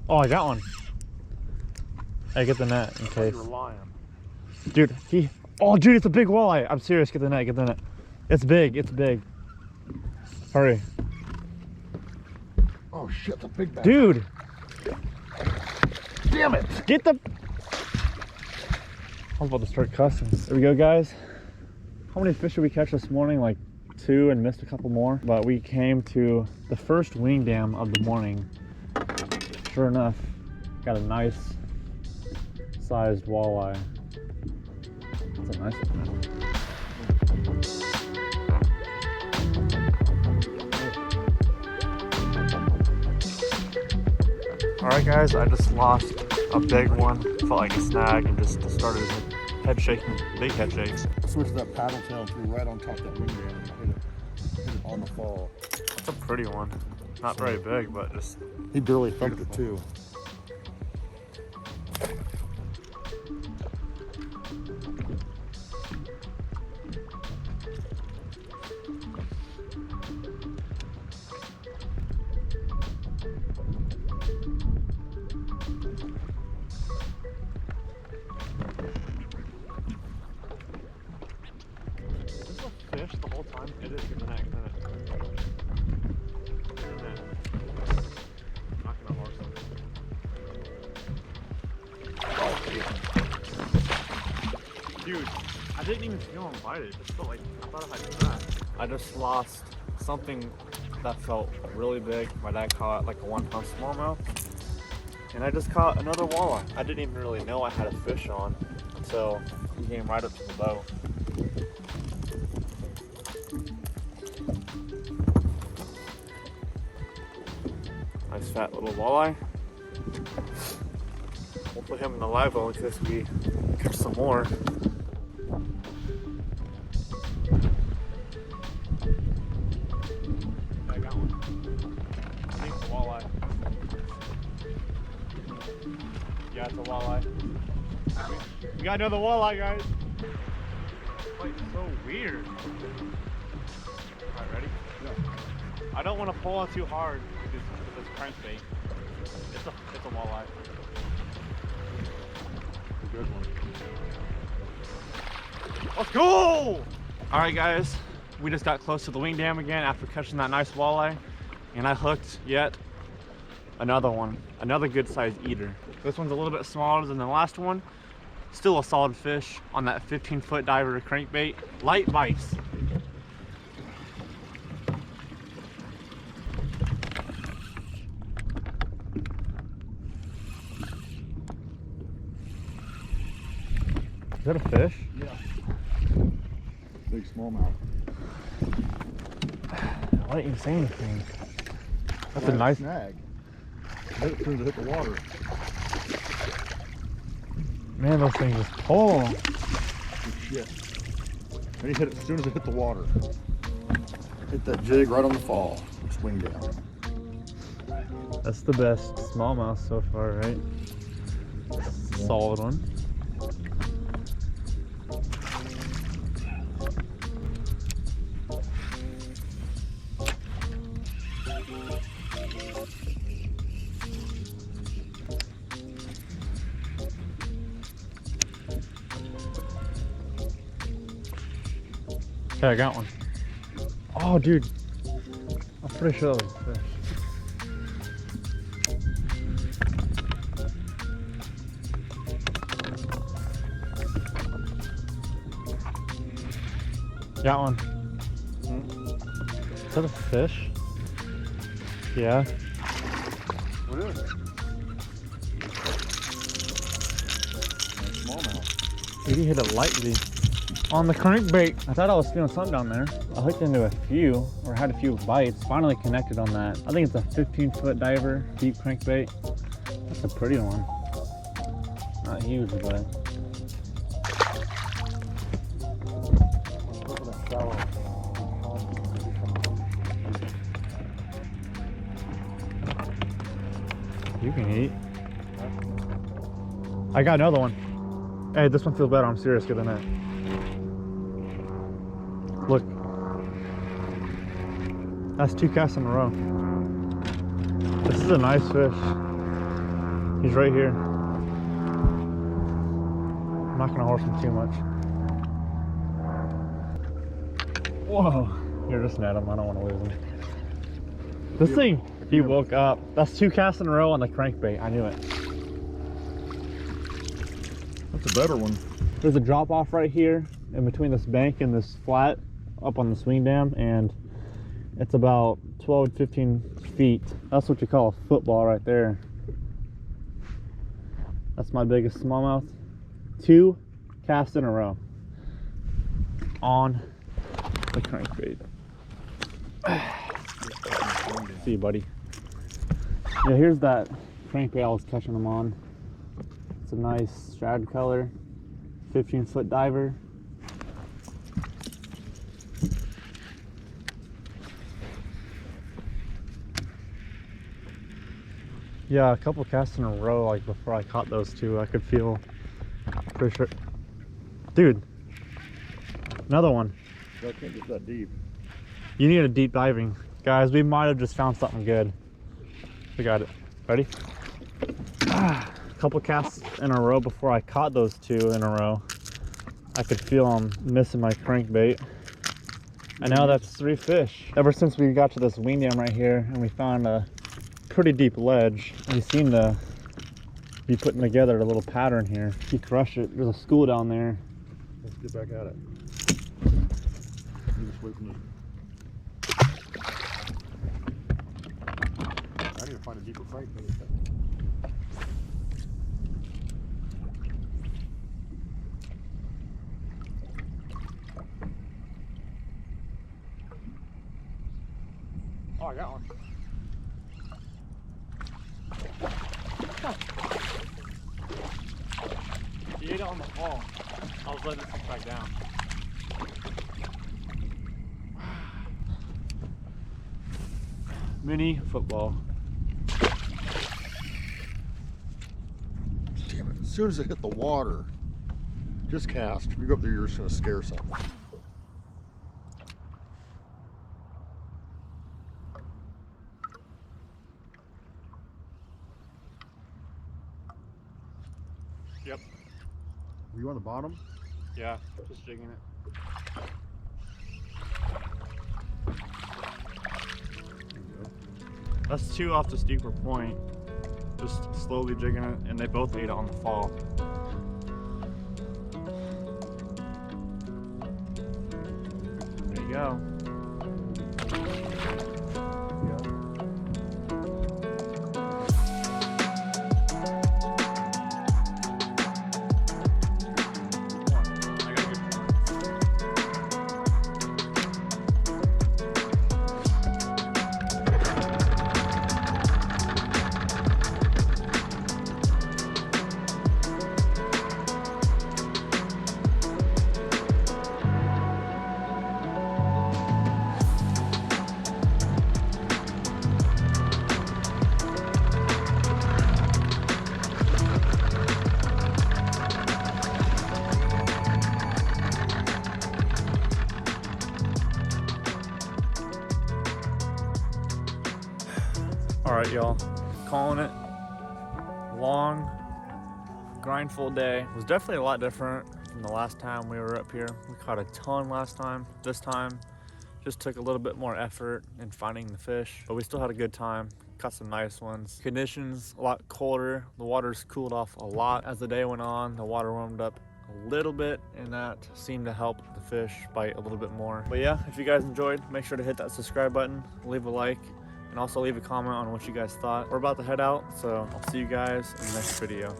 Oh, I got one. Hey, get the net in case. You're lying. Dude, oh, dude, it's a big walleye. I'm serious. Get the net. Get the net. It's big. It's big. Hurry. Oh shit, it's a big bag. Dude. Damn it. Get the... I was about to start cussing. There we go, guys. How many fish did we catch this morning? Like 2 and missed a couple more. But we came to the first wing dam of the morning. Sure enough, got a nice sized walleye. That's a nice one. Alright guys, I just lost a big one. Felt like a snag and just started head shaking, big head shakes. Switched that paddle tail and threw right on top of that wing dam and hit it on the fall. That's a pretty one. Not very big, but just... He barely thumped it too. Fish the whole time? It is. Get the net, get the net. Get the net. Not gonna horse it. Dude, I didn't even feel him bite it. It just felt like, I thought I had that. I just lost something that felt really big. My dad caught like a 1-pound smallmouth. And I just caught another walleye. I didn't even really know I had a fish on until he came right up to the boat. Nice fat little walleye. We'll put him in the live well in case we catch some more. I got one. I think it's a walleye. Yeah, it's a walleye. We got another walleye, guys. It's like so weird. Alright, ready? Yeah. I don't want to pull on too hard because it's crankbait. It's a walleye. A good one. Let's go! Alright guys, we just got close to the wing dam again after catching that nice walleye. And I hooked yet another one. Another good sized eater. This one's a little bit smaller than the last one. Still a solid fish on that 15-foot diver crankbait. Light bites. Is that a fish? Yeah. Big smallmouth. Why didn't you say anything? That's a Nice nice snag. Hit it as soon as it hit the water. Man, those things just pull. Good shit. And he hit it as soon as it hit the water. Hit that jig right on the fall. Swing down. That's the best smallmouth so far, right? Solid one. Okay, I got one. Oh, dude. I'm pretty sure that was a fish. Got one. Is that a fish? Yeah. What is it? Nice smallmouth. Dude, he hit it lightly. On the crankbait. I thought I was feeling something down there. I hooked into a few, or had a few bites. Finally connected on that. I think it's a 15-foot diver, deep crankbait. That's a pretty one. Not huge, but. You can eat. I got another one. Hey, this one feels better. I'm serious. Get the net. Look. That's 2 casts in a row. This is a nice fish. He's right here. I'm not gonna horse him too much. Whoa. You're just net him. I don't want to lose him. This thing, he woke up. That's 2 casts in a row on the crankbait. I knew it. That's a better one. There's a drop off right here in between this bank and this flat up on the swing dam, and it's about 12 to 15 feet. That's what you call a football right there. That's my biggest smallmouth. 2 casts in a row on the crankbait. See you, buddy. Yeah, here's that crankbait I was catching them on. It's a nice striped color, 15-foot diver. Yeah, a couple casts in a row, like before I caught those 2, I could feel pretty sure. Dude, another one. I can't get that deep. You need a deep diving. Guys, we might have just found something good. We got it. Ready? A couple casts in a row before I caught those 2 in a row. I could feel them missing my crankbait. And now that's 3 fish. Ever since we got to this wing dam right here and we found a pretty deep ledge, we seem to be putting together a little pattern here. You crush it. There's a school down there. Let's get back at it. I need to find a deeper crankbait. Oh, I got one. He ate it on the fall. I was letting it sink back down. Mini football. Damn it, as soon as it hit the water, just cast. If you go up there, you're just gonna scare something. Yep. Were you on the bottom? Yeah, just jigging it. That's 2 off the steeper point. Just slowly jigging it, and they both ate it on the fall. There you go. All right, y'all, calling it. Long, grindful day. It was definitely a lot different from the last time we were up here. We caught a ton last time. This time, just took a little bit more effort in finding the fish, but we still had a good time. Caught some nice ones. Conditions a lot colder. The water's cooled off a lot as the day went on. The water warmed up a little bit, and that seemed to help the fish bite a little bit more. But yeah, if you guys enjoyed, make sure to hit that subscribe button, leave a like, and also leave a comment on what you guys thought. We're about to head out, so I'll see you guys in the next video.